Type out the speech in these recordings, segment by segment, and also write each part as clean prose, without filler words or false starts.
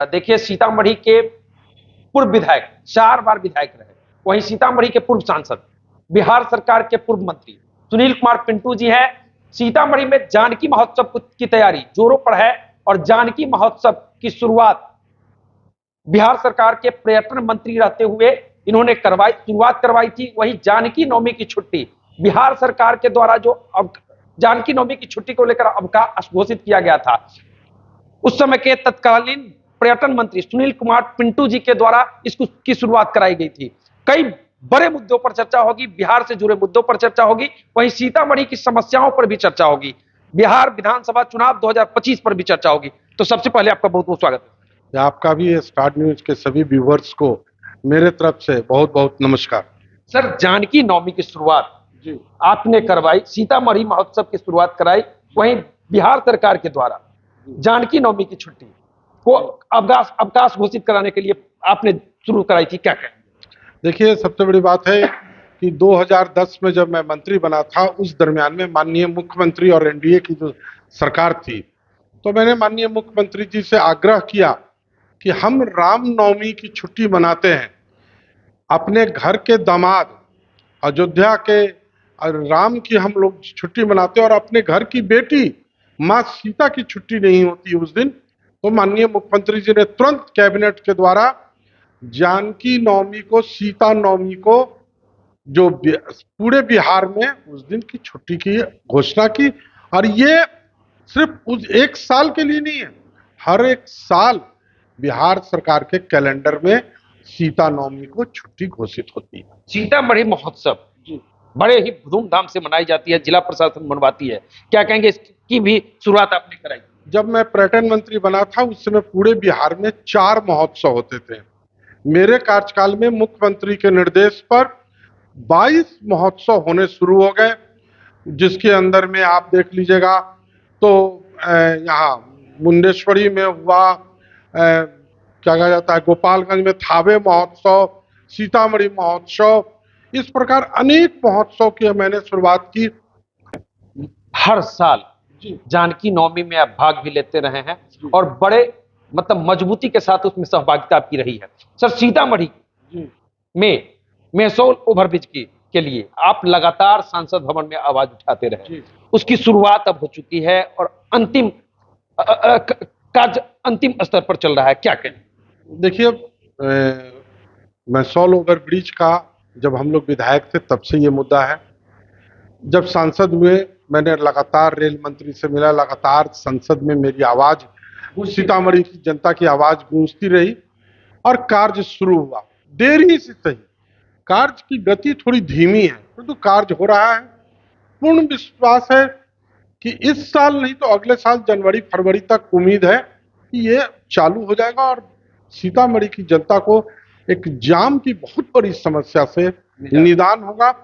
देखिए, सीतामढ़ी के पूर्व विधायक 4 बार विधायक रहे, वहीं सीतामढ़ी के पूर्व सांसद, बिहार सरकार के पूर्व मंत्री सुनील कुमार पिंटू जी हैं। सीतामढ़ी में जानकी महोत्सव की तैयारी जोरों पर है और जानकी महोत्सव की शुरुआत बिहार सरकार के पर्यटन मंत्री रहते हुए इन्होंने शुरुआत करवाई थी। वहीं जानकी नवमी की छुट्टी बिहार सरकार के द्वारा जो जानकी नवमी की छुट्टी को लेकर अवकाश घोषित किया गया था, उस समय के तत्कालीन पर्यटन मंत्री सुनील कुमार पिंटू जी के द्वारा इसकी शुरुआत कराई गई थी। कई बड़े मुद्दों पर चर्चा होगी, बिहार से जुड़े मुद्दों पर चर्चा होगी, वहीं सीतामढ़ी की समस्याओं पर भी चर्चा होगी, बिहार विधानसभा चुनाव 2025 पर भी चर्चा होगी। तो सबसे पहले आपका बहुत बहुत स्वागत है। आपका भी स्टार न्यूज के सभी व्यूवर्स को मेरे तरफ से बहुत बहुत नमस्कार। सर, जानकी नवमी की शुरुआत जी आपने करवाई, सीतामढ़ी महोत्सव की शुरुआत कराई, वहीं बिहार सरकार के द्वारा जानकी नवमी की छुट्टी को अवकाश घोषित कराने के लिए आपने शुरू कराई थी, क्या कहेंगे? देखिए, सबसे बड़ी बात है कि 2010 में जब मैं मंत्री बना था, उस दरमियान में माननीय मुख्यमंत्री और एनडीए की जो सरकार थी, तो मैंने माननीय मुख्यमंत्री जी से आग्रह किया कि हम रामनवमी की छुट्टी मनाते हैं, अपने घर के दामाद अयोध्या के राम की हम लोग छुट्टी मनाते हैं और अपने घर की बेटी माँ सीता की छुट्टी नहीं होती उस दिन। तो माननीय मुख्यमंत्री जी ने तुरंत कैबिनेट के द्वारा जानकी नवमी को, सीता नवमी को, जो पूरे बिहार में उस दिन की छुट्टी की घोषणा की। और ये सिर्फ उस एक साल के लिए नहीं है, हर एक साल बिहार सरकार के कैलेंडर में सीता नवमी को छुट्टी घोषित होती है। सीतामढ़ी महोत्सव बड़े ही धूमधाम से मनाई जाती है, जिला प्रशासन मनवाती है, क्या कहेंगे? इसकी भी शुरुआत आपने कराई। जब मैं पर्यटन मंत्री बना था, उस समय पूरे बिहार में 4 महोत्सव होते थे। मेरे कार्यकाल में मुख्यमंत्री के निर्देश पर 22 महोत्सव होने शुरू हो गए, जिसके अंदर में आप देख लीजिएगा तो यहाँ मुंडेश्वरी में हुआ, क्या कहा जाता है, गोपालगंज में थावे महोत्सव, सीतामढ़ी महोत्सव, इस प्रकार अनेक महोत्सव की मैंने शुरुआत की। हर साल जानकी नवमी में आप भाग भी लेते रहे हैं और बड़े मतलब मजबूती के साथ उसमें सहभागिता आपकी रही है। सर, सीतामढ़ी में मेसोल ओवरब्रिज के लिए आप लगातार सांसद भवन में आवाज उठाते रहे, उसकी शुरुआत अब हो चुकी है और अंतिम कार्य अंतिम स्तर पर चल रहा है, क्या कहें? देखिए, मेसोल ओवरब्रिज का जब हम लोग विधायक थे तब से ये मुद्दा है। जब सांसद हुए, मैंने लगातार रेल मंत्री से मिला, लगातार संसद में मेरी आवाज, सीतामढ़ी की जनता की आवाज गूंजती रही और कार्य शुरू हुआ। देरी से सही, कार्य की गति थोड़ी धीमी है, परंतु कार्य हो रहा है। पूर्ण विश्वास है कि इस साल नहीं तो अगले साल जनवरी फरवरी तक उम्मीद है कि ये चालू हो जाएगा और सीतामढ़ी की जनता को एक जाम की बहुत बड़ी समस्या से निदान होगा।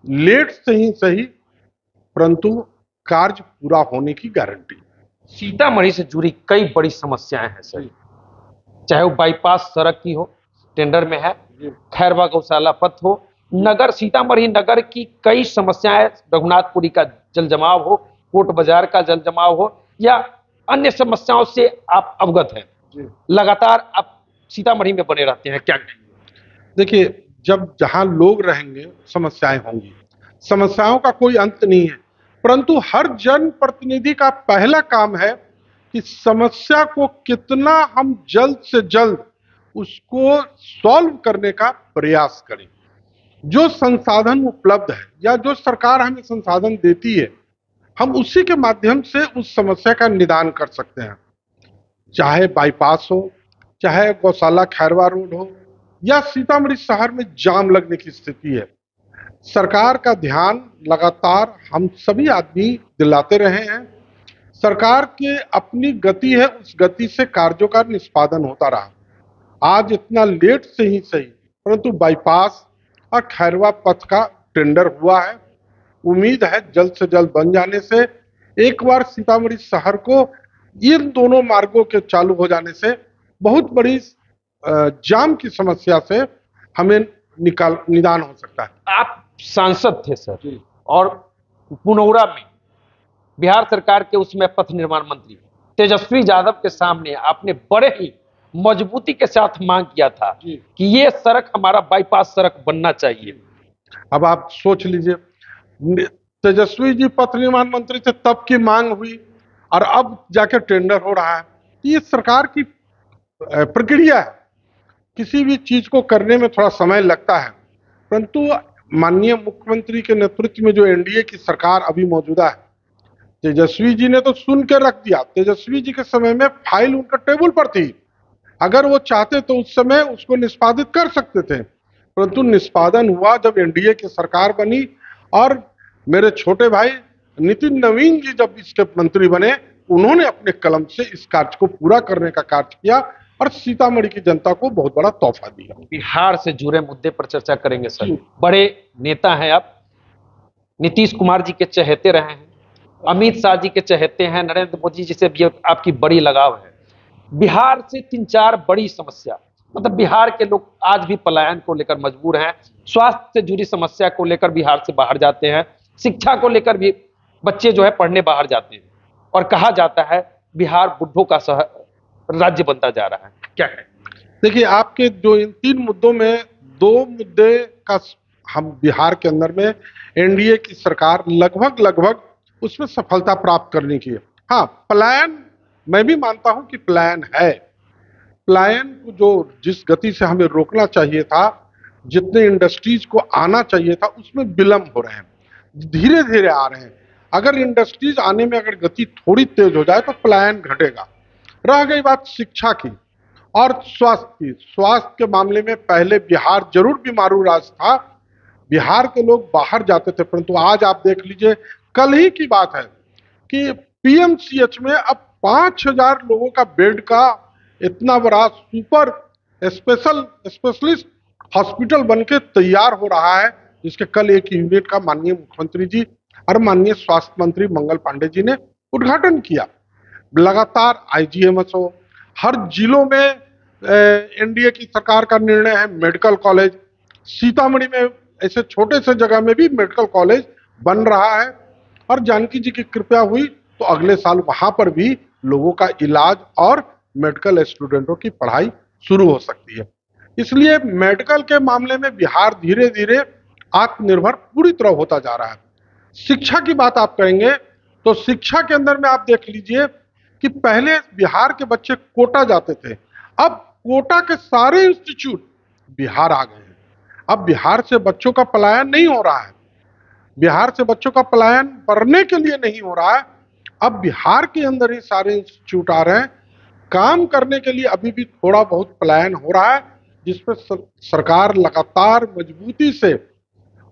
लेट से ही सही, परंतु कार्य पूरा होने की गारंटी। सीतामढ़ी से जुड़ी कई बड़ी समस्याएं हैं सर, चाहे वो बाईपास सड़क की हो, टेंडर में है, खैरवा गौशाला पथ हो, नगर सीतामढ़ी नगर की कई समस्याएं, रघुनाथपुरी का जल जमाव हो, कोट बाजार का जल जमाव हो या अन्य समस्याओं से आप अवगत हैं, लगातार आप सीतामढ़ी में बने रहते हैं, क्या कहेंगे? देखिए, जब जहां लोग रहेंगे समस्याएं होंगी, समस्याओं का कोई अंत नहीं है, परंतु हर जन प्रतिनिधि का पहला काम है कि समस्या को कितना हम जल्द से जल्द उसको सॉल्व करने का प्रयास करें। जो संसाधन उपलब्ध है या जो सरकार हमें संसाधन देती है, हम उसी के माध्यम से उस समस्या का निदान कर सकते हैं। चाहे बाईपास हो, चाहे गौशाला खैरवा रोड हो या सीतामढ़ी शहर में जाम लगने की स्थिति है, सरकार का ध्यान लगातार हम सभी आदमी दिलाते रहे हैं। सरकार की अपनी गति है, उस गति से कार्यों का निष्पादन होता रहा। आज इतना लेट से ही सही, परंतु बाईपास और खैरवा पथ का टेंडर हुआ है। उम्मीद है जल्द से जल्द बन जाने से एक बार सीतामढ़ी शहर को इन दोनों मार्गों के चालू हो जाने से बहुत बड़ी जाम की समस्या से हमें निदान हो सकता है। आप सांसद थे सर, और पुनौरा में बिहार सरकार के उसमें पथ निर्माण मंत्री तेजस्वी यादव के सामने आपने बड़े ही मजबूती के साथ मांग किया था जी। कि ये सड़क हमारा बाईपास सड़क बनना चाहिए। अब आप सोच लीजिए, तेजस्वी जी पथ निर्माण मंत्री थे तब की मांग हुई और अब जाके टेंडर हो रहा है। ये सरकार की प्रक्रिया है। किसी भी चीज को करने में थोड़ा समय लगता है, परंतु माननीय मुख्यमंत्री के नेतृत्व में जो एनडीए की सरकार अभी मौजूदा है, तेजस्वी जी ने तो सुन के रख दिया। तेजस्वी जी के समय में फाइल उनका टेबल पर थी, अगर वो चाहते तो उस समय उसको निष्पादित कर सकते थे, परंतु निष्पादन हुआ जब एनडीए की सरकार बनी और मेरे छोटे भाई नितिन नवीन जी जब इसके मंत्री बने, उन्होंने अपने कलम से इस कार्य को पूरा करने का कार्य किया और सीतामढ़ी की जनता को बहुत बड़ा तोहफा दिया। बिहार से जुड़े मुद्दे पर चर्चा करेंगे सर। जी। बड़े नेता हैं आप, नीतीश कुमार जी के चहेते रहे हैं, अमित शाह जी के चहेते हैं, नरेंद्र मोदी जी से भी आपकी बड़ी लगाव है। बिहार से 3-4 बड़ी समस्या, मतलब बिहार के लोग आज भी पलायन को लेकर मजबूर हैं, स्वास्थ्य से जुड़ी समस्या को लेकर बिहार से बाहर जाते हैं, शिक्षा को लेकर भी बच्चे जो है पढ़ने बाहर जाते हैं, और कहा जाता है बिहार बुद्धों का राज्य बनता जा रहा है। क्या है? देखिए, आपके जो इन 3 मुद्दों में 2 मुद्दे का हम बिहार के अंदर में एनडीए की सरकार लगभग उसमें सफलता प्राप्त करने की है। हाँ, पलायन मैं भी मानता हूं कि पलायन है। पलायन को जो जिस गति से हमें रोकना चाहिए था, जितने इंडस्ट्रीज को आना चाहिए था, उसमें विलंब हो रहे हैं, धीरे धीरे आ रहे हैं। अगर इंडस्ट्रीज आने में अगर गति थोड़ी तेज हो जाए तो पलायन घटेगा। रह गई बात शिक्षा की और स्वास्थ्य की। स्वास्थ्य के मामले में पहले बिहार जरूर बीमारू राज्य था, बिहार के लोग बाहर जाते थे, परंतु आज आप देख लीजिए, कल ही की बात है कि पीएमसीएच में अब 5000 लोगों का बेड का इतना बड़ा सुपर स्पेशलिस्ट हॉस्पिटल बनके तैयार हो रहा है, जिसके कल एक यूनिट का माननीय मुख्यमंत्री जी और माननीय स्वास्थ्य मंत्री मंगल पांडे जी ने उद्घाटन किया। लगातार आईजीएमएस हो, हर जिलों में एनडीए की सरकार का निर्णय है मेडिकल कॉलेज, सीतामढ़ी में ऐसे छोटे से जगह में भी मेडिकल कॉलेज बन रहा है, और जानकी जी की कृपा हुई तो अगले साल वहां पर भी लोगों का इलाज और मेडिकल स्टूडेंटों की पढ़ाई शुरू हो सकती है। इसलिए मेडिकल के मामले में बिहार धीरे धीरे आत्मनिर्भर पूरी तरह होता जा रहा है। शिक्षा की बात आप करेंगे तो शिक्षा के अंदर में आप देख लीजिए कि पहले बिहार के बच्चे कोटा जाते थे, अब कोटा के सारे इंस्टीट्यूट बिहार आ गए हैं। अब बिहार से बच्चों का पलायन नहीं हो रहा है, बिहार से बच्चों का पलायन पढ़ने के लिए नहीं हो रहा है, अब बिहार के अंदर ही सारे इंस्टीट्यूट आ रहे हैं। काम करने के लिए अभी भी थोड़ा बहुत पलायन हो रहा है, जिसपे सरकार लगातार मजबूती से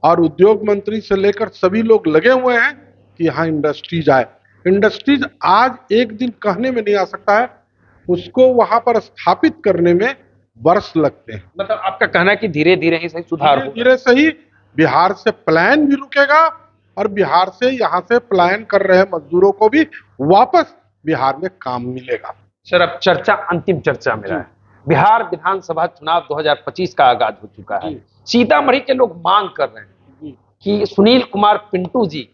और उद्योग मंत्री से लेकर सभी लोग लगे हुए हैं कि यहाँ इंडस्ट्रीज आए। इंडस्ट्रीज आज एक दिन कहने में नहीं आ सकता है, उसको वहां पर स्थापित करने में वर्ष लगते हैं। मतलब आपका कहना है कि धीरे धीरे ही सही सुधार होगा। धीरे से ही बिहार से पलायन भी रुकेगा और बिहार से यहाँ से पलायन कर रहे मजदूरों को भी वापस बिहार में काम मिलेगा। सर, अब चर्चा अंतिम चर्चा में है। बिहार विधानसभा चुनाव 2025 का आगाज हो चुका है। सीतामढ़ी के लोग मांग कर रहे हैं कि सुनील कुमार पिंटू जी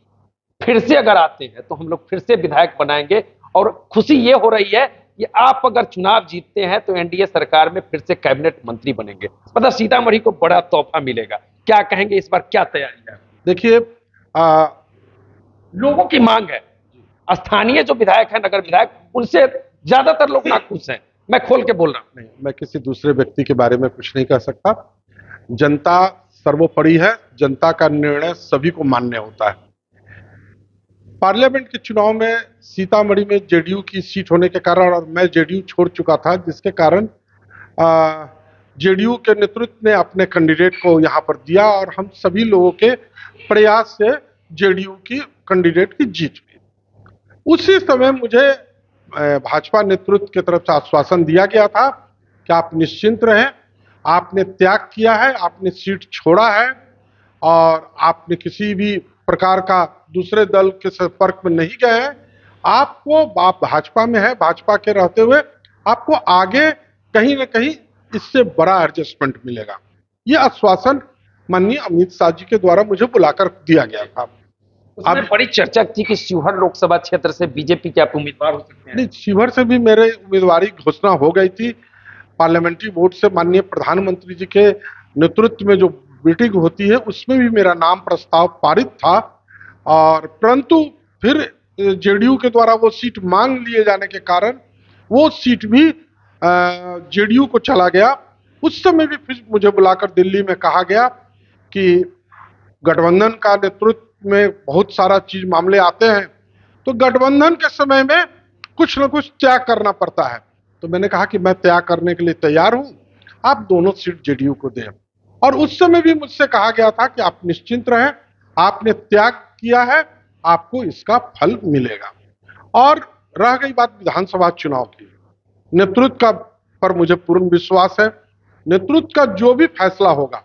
फिर से अगर आते हैं तो हम लोग फिर से विधायक बनाएंगे, और खुशी ये हो रही है कि आप अगर चुनाव जीतते हैं तो एनडीए सरकार में फिर से कैबिनेट मंत्री बनेंगे, मतलब सीतामढ़ी को बड़ा तोहफा मिलेगा। क्या कहेंगे इस बार, क्या तैयारी है? देखिए, लोगों की मांग है, स्थानीय जो विधायक है, नगर विधायक, उनसे ज्यादातर लोग नाखुश हैं। मैं खोल के बोल रहा हूं। नहीं, मैं किसी दूसरे व्यक्ति के बारे में कुछ नहीं कह सकता। जनता सर्वोपरि है, जनता का निर्णय सभी को मान्य होता है। पार्लियामेंट के चुनाव में सीतामढ़ी में जेडीयू की सीट होने के कारण, और मैं जेडीयू छोड़ चुका था, जिसके कारण जेडीयू के नेतृत्व ने अपने कैंडिडेट को यहां पर दिया और हम सभी लोगों के प्रयास से जेडीयू की कैंडिडेट की जीत हुई। उसी समय मुझे भाजपा नेतृत्व की तरफ से आश्वासन दिया गया था कि आप निश्चिंत रहें, आपने त्याग किया है, आपने सीट छोड़ा है और आपने किसी भी प्रकार का दूसरे दल के संपर्क में नहीं गए हैं, आपको आप भाजपा में है, भाजपा के रहते हुए आपको आगे कहीं ना कहीं इससे बड़ा एडजस्टमेंट मिलेगा। यह आश्वासन माननीय अमित शाह जी के द्वारा मुझे बुलाकर दिया गया था। अब बड़ी चर्चा थी कि शिवहर लोकसभा क्षेत्र से बीजेपी के आप उम्मीदवार हो सकते हैं। नहीं, शिवहर से भी मेरे उम्मीदवारी घोषणा हो गई थी। पार्लियामेंट्री वोट से माननीय प्रधानमंत्री जी के नेतृत्व में जो मीटिंग होती है उसमें भी मेरा नाम प्रस्ताव पारित था, और परंतु फिर जेडीयू के द्वारा वो सीट मांग लिए जाने के कारण वो सीट भी जेडीयू को चला गया। उस समय भी फिर मुझे बुलाकर दिल्ली में कहा गया कि गठबंधन का नेतृत्व में बहुत सारा चीज मामले आते हैं, तो गठबंधन के समय में कुछ न कुछ त्याग करना पड़ता है। तो मैंने कहा कि मैं त्याग करने के लिए तैयार हूं, आप दोनों सीट जेडीयू को दें। और उस समय भी मुझसे कहा गया था कि आप निश्चिंत रहें, आपने त्याग किया है, आपको इसका फल मिलेगा। और रह गई बात विधानसभा चुनाव की, नेतृत्व का पर मुझे पूर्ण विश्वास है। नेतृत्व का जो भी फैसला होगा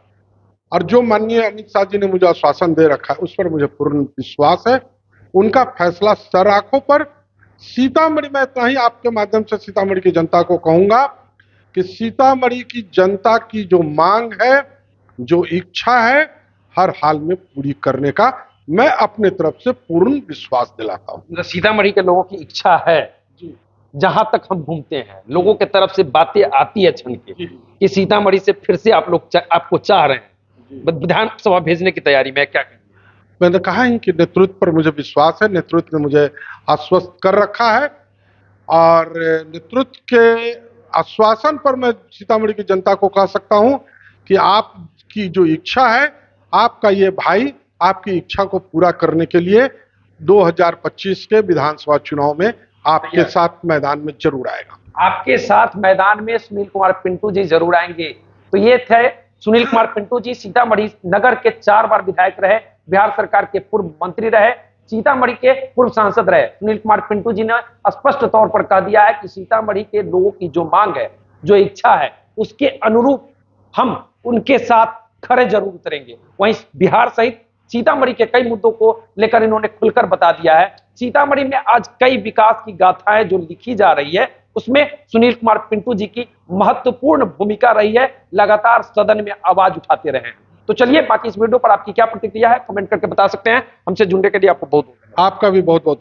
और जो माननीय अमित शाह जी ने मुझे आश्वासन दे रखा है उस पर मुझे पूर्ण विश्वास है। उनका फैसला सर आंखों पर। सीतामढ़ी में इतना ही आपके माध्यम से सीतामढ़ी की जनता को कहूंगा कि सीतामढ़ी की जनता की जो मांग है, जो इच्छा है, हर हाल में पूरी करने का मैं अपने तरफ से पूर्ण विश्वास दिलाता हूं। सीतामढ़ी के लोगों की इच्छा है, जहां तक हम घूमते हैं लोगों के तरफ से बातें आती है छन के कि सीतामढ़ी से फिर से आप लोग आपको चाह रहे हैं विधानसभा भेजने की तैयारी में, क्या कहेंगे? मैंने कहा ही कि नेतृत्व पर मुझे विश्वास है, नेतृत्व ने मुझे आश्वस्त कर रखा है, और नेतृत्व के आश्वासन पर मैं सीतामढ़ी की जनता को कह सकता हूं कि आपकी जो इच्छा है, आपका ये भाई आपकी इच्छा को पूरा करने के लिए 2025 के विधानसभा चुनाव में आपके साथ मैदान में जरूर आएगा। आपके साथ मैदान में सुनील कुमार पिंटू जी जरूर आएंगे। तो ये थे सुनील कुमार पिंटू जी, सीतामढ़ी नगर के 4 बार विधायक रहे, बिहार सरकार के पूर्व मंत्री रहे, सीतामढ़ी के पूर्व सांसद रहे। सुनील कुमार पिंटू जी ने स्पष्ट तौर पर कह दिया है कि सीतामढ़ी के लोगों की जो मांग है, जो इच्छा है, उसके अनुरूप हम उनके साथ खड़े जरूर उतरेंगे। वहीं बिहार सहित सीतामढ़ी के कई मुद्दों को लेकर इन्होंने खुलकर बता दिया है। सीतामढ़ी में आज कई विकास की गाथाएं जो लिखी जा रही है उसमें सुनील कुमार पिंटू जी की महत्वपूर्ण भूमिका रही है, लगातार सदन में आवाज उठाते रहे हैं। तो चलिए, बाकी इस वीडियो पर आपकी क्या प्रतिक्रिया है कमेंट करके बता सकते हैं। हमसे जुड़ने के लिए आपको बहुत आपका भी बहुत बहुत